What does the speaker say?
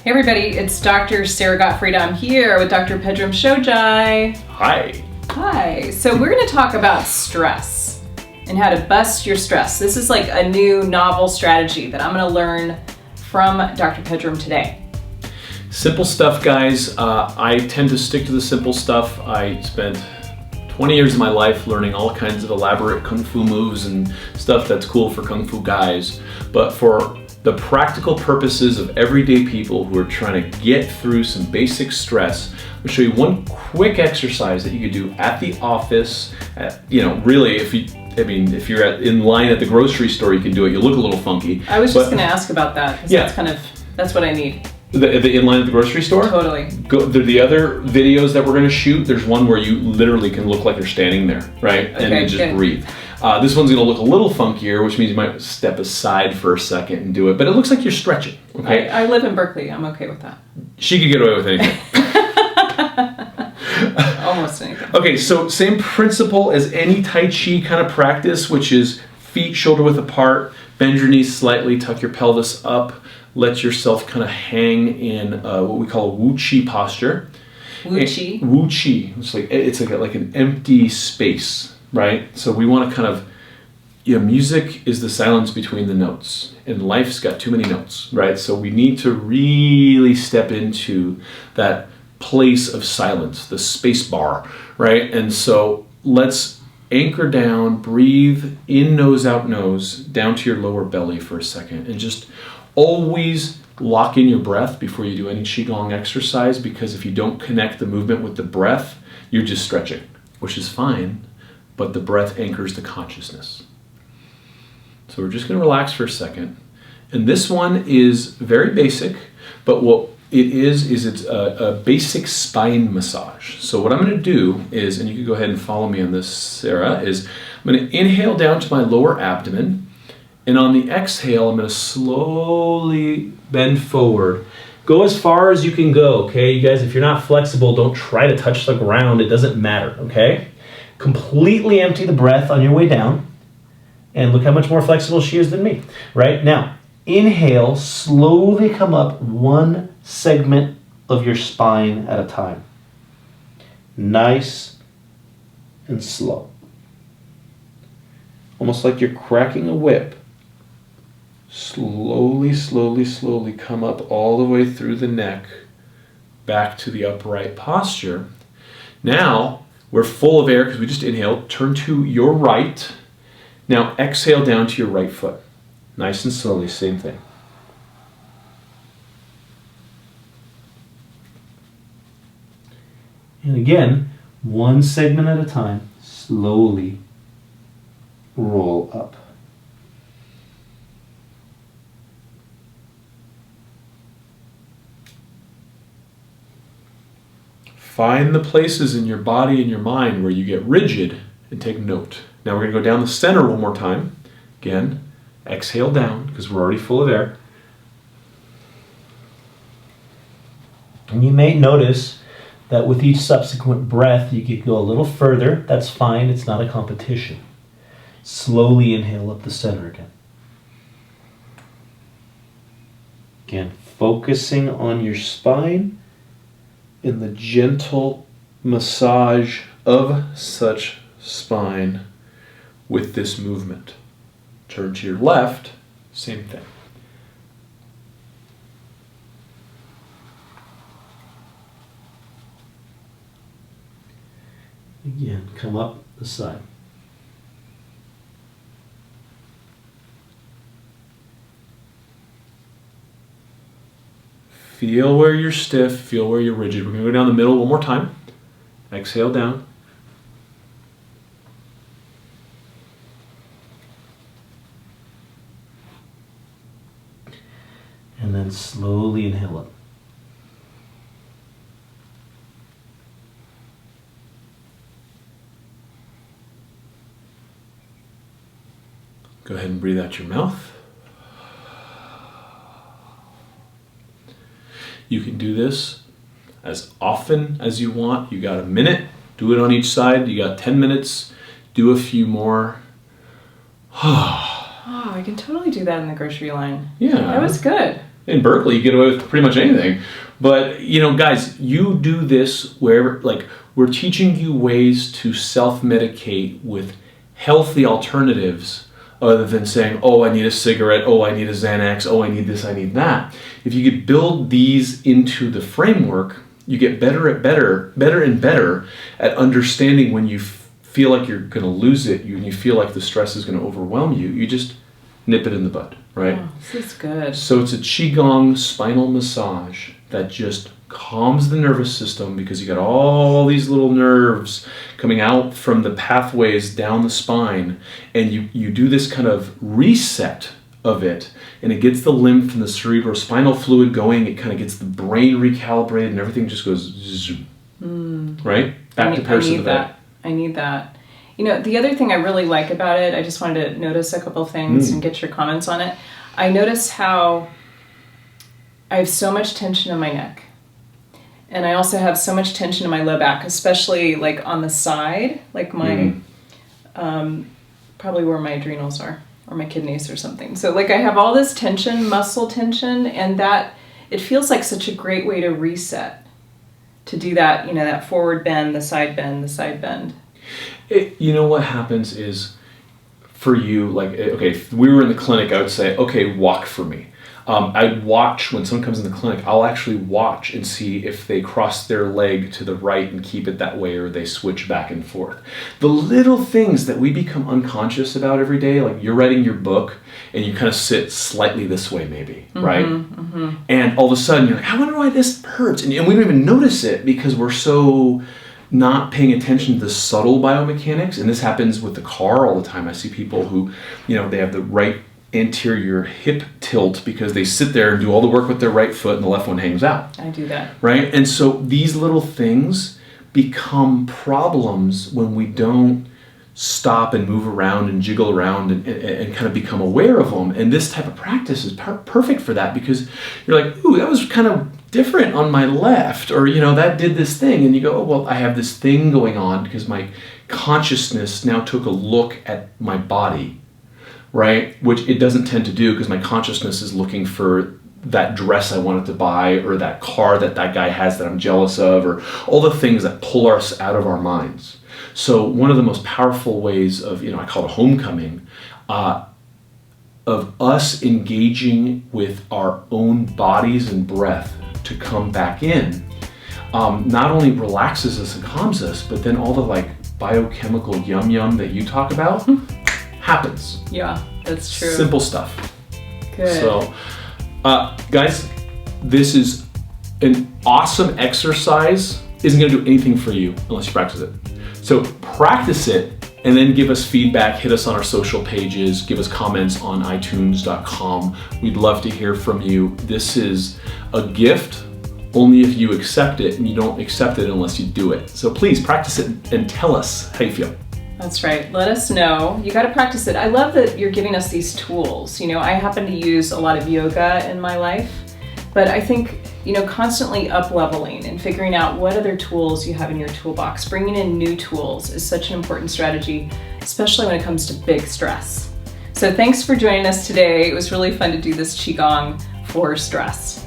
Hey everybody, it's Dr. Sarah Gottfried. I'm here with Dr. Pedram Shojai. Hi. Hi. So we're going to talk about stress and how to bust your stress. This is like a new novel strategy that I'm going to learn from Dr. Pedram today. Simple stuff, guys. I tend to stick to the simple stuff. I spent 20 years of my life learning all kinds of elaborate kung fu moves and stuff that's cool for kung fu guys. But for the practical purposes of everyday people who are trying to get through some basic stress, I'm gonna show you one quick exercise that you could do at the office. Really, if you're in line at the grocery store, you can do it. You look a little funky. I was just going to ask about that because Yeah. that's what I need. The in line at the grocery store? Totally. The other videos that we're going to shoot, there's one where you literally can look like you're standing there, right? Okay, and then just good. breathe. This one's going to look a little funkier, which means you might step aside for a second and do it. But it looks like you're stretching, okay? I live in Berkeley. I'm okay with that. She could get away with anything. Almost anything. Okay, so same principle as any Tai Chi kind of practice, which is feet shoulder width apart, bend your knees slightly, tuck your pelvis up, let yourself kind of hang in what we call a Wooji posture. Wooji? Wooji. It's like an empty space, right? So we want to kind of, music is the silence between the notes, and life's got too many notes, right? So we need to really step into that place of silence, the space bar, right? And so let's anchor down, breathe in nose out nose, down to your lower belly for a second, and just always lock in your breath before you do any Qigong exercise, because if you don't connect the movement with the breath, you're just stretching, which is fine, but the breath anchors the consciousness. So we're just going to relax for a second. And this one is very basic, but what it is it's a basic spine massage. So what I'm going to do is, and you can go ahead and follow me on this, Sarah, is I'm going to inhale down to my lower abdomen, and on the exhale, I'm going to slowly bend forward. Go as far as you can go, okay? You guys, if you're not flexible, don't try to touch the ground. It doesn't matter, okay? Completely empty the breath on your way down, and look how much more flexible she is than me, right? Now, inhale, slowly come up one segment of your spine at a time. Nice and slow. Almost like you're cracking a whip. Slowly, slowly, slowly come up all the way through the neck, back to the upright posture. Now, we're full of air because we just inhaled. Turn to your right. Now exhale down to your right foot. Nice and slowly, same thing. And again, one segment at a time, slowly roll up. Find the places in your body and your mind where you get rigid and take note. Now we're going to go down the center one more time. Again, exhale down because we're already full of air. And you may notice that with each subsequent breath, you could go a little further. That's fine. It's not a competition. Slowly inhale up the center again. Again, focusing on your spine in the gentle massage of such spine with this movement. Turn to your left, same thing. Again, come up the side. Feel where you're stiff, feel where you're rigid. We're going to go down the middle one more time. Exhale down. And then slowly inhale up. Go ahead and breathe out your mouth. You can do this as often as you want. You got a minute, do it on each side. You got 10 minutes, do a few more. Oh, I can totally do that in the grocery line. Yeah. That was good. in Berkeley, you get away with pretty much anything. But, you know, guys, you do this wherever, like, we're teaching you ways to self-medicate with healthy alternatives other than saying, oh, I need a cigarette, oh, I need a Xanax, oh, I need this, I need that. If you could build these into the framework, you get better and better at understanding when you feel like you're going to lose it, when you feel like the stress is going to overwhelm you, you just nip it in the bud, right? Oh, this is good. So it's a Qigong spinal massage that just calms the nervous system, because you got all these little nerves coming out from the pathways down the spine, and you do this kind of reset of it, and it gets the lymph and the cerebrospinal fluid going. It kind of gets the brain recalibrated, and everything just goes zoom, right? Back to parasympathetic. I need that. You know, the other thing I really like about it, I just wanted to notice a couple things and get your comments on it. I notice how I have so much tension in my neck. And I also have so much tension in my low back, especially like on the side, like my, probably where my adrenals are, or my kidneys or something. So like I have all this tension, muscle tension, and that, it feels like such a great way to reset, to do that, you know, that forward bend, the side bend, the side bend. You know what happens is, for you, like, okay, if we were in the clinic, I would say, okay, walk for me. I'd watch when someone comes in the clinic, I'll actually watch and see if they cross their leg to the right and keep it that way, or they switch back and forth. The little things that we become unconscious about every day, like you're writing your book and you kind of sit slightly this way maybe, right? And all of a sudden you're like, I wonder why this hurts. And we don't even notice it because we're so not paying attention to the subtle biomechanics. And this happens with the car all the time. I see people who, you know, they have the right anterior hip tilt because they sit there and do all the work with their right foot and the left one hangs out. I do that. Right? And so these little things become problems when we don't stop and move around and jiggle around and kind of become aware of them. And this type of practice is perfect for that, because you're like, ooh, that was kind of different on my left, or, you know, that did this thing. And you go, oh, well, I have this thing going on because my consciousness now took a look at my body, right? Which it doesn't tend to do, because my consciousness is looking for that dress I wanted to buy, or that car that guy has that I'm jealous of, or all the things that pull us out of our minds. So one of the most powerful ways of, you know, I call it homecoming, of us engaging with our own bodies and breath to come back in, not only relaxes us and calms us, but then all the like biochemical yum that you talk about happens. Yeah, that's true. Simple stuff. Good. So, guys, this is an awesome exercise. Isn't going to do anything for you unless you practice it. So practice it and then give us feedback. Hit us on our social pages. Give us comments on iTunes.com. We'd love to hear from you. This is a gift only if you accept it, and you don't accept it unless you do it. So please practice it and tell us how you feel. That's right. Let us know. You got to practice it. I love that you're giving us these tools. You know, I happen to use a lot of yoga in my life, but I think, you know, constantly up-leveling and figuring out what other tools you have in your toolbox, bringing in new tools is such an important strategy, especially when it comes to big stress. So thanks for joining us today. It was really fun to do this Qigong for stress.